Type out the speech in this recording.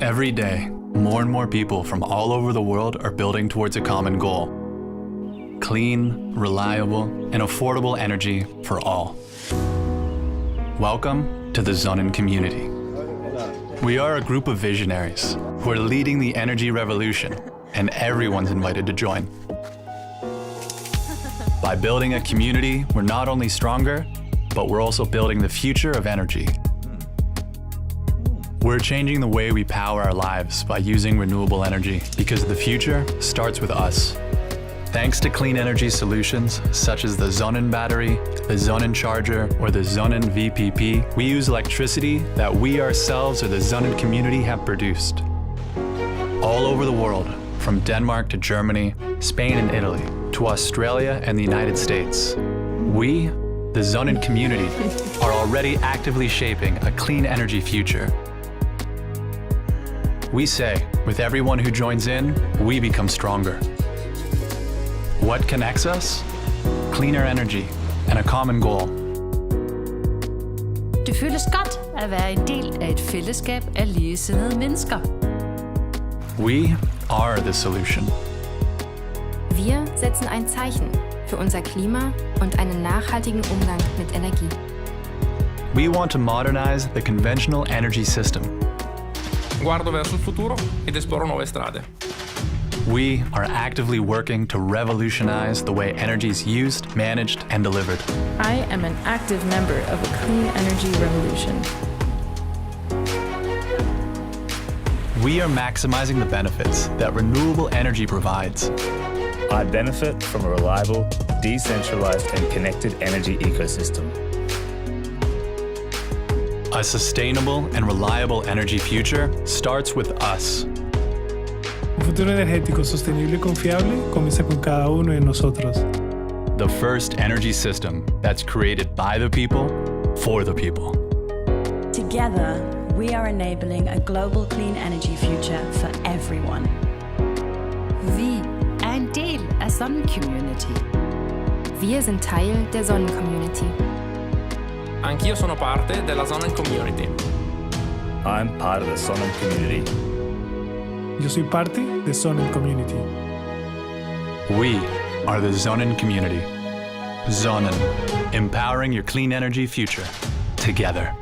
Every day, more and more people from all over the world are building towards a common goal: clean, reliable, and affordable energy for all. Welcome to the Sonnen community. We are a group of visionaries who are leading the energy revolution, and everyone's invited to join. By building a community, we're not only stronger, but we're also building the future of energy. We're changing the way we power our lives by using renewable energy, because the future starts with us. Thanks to clean energy solutions such as the Sonnen Batteri, the Sonnen Charger, or the Sonnen VPP, we use electricity that we ourselves or the Sonnen community have produced. All over the world, from Denmark to Germany, Spain and Italy, to Australia and the United States, we, the Sonnen community, are already actively shaping a clean energy future. We say, with everyone who joins in, we become stronger. What connects us? Cleaner energy and a common goal. Det føles godt at være en del af et fællesskab af ligesindede mennesker. We are the solution. Wir setzen ein Zeichen für unser Klima und einen nachhaltigen Umgang mit Energie. We want to modernize the conventional energy system. Guardo verso il futuro ed esploro nuove strade. We are actively working to revolutionize the way energy is used, managed, and delivered. I am an active member of a clean energy revolution. We are maximizing the benefits that renewable energy provides. I benefit from a reliable, decentralized, and connected energy ecosystem. A sustainable and reliable energy future starts with us. Un futuro energético sostenible y confiable comienza con cada uno de nosotros. The first energy system that's created by the people, for the people. Together, we are enabling a global clean energy future for everyone. Vi er en del af Sonnen Community. Wir sind Teil der Sonnen-Community. Anch'io sono parte della Sonnen Community. I'm part of the Sonnen community. Yo soy parte de Sonnen Community. We are the Sonnen community. Sonnen, empowering your clean energy future together.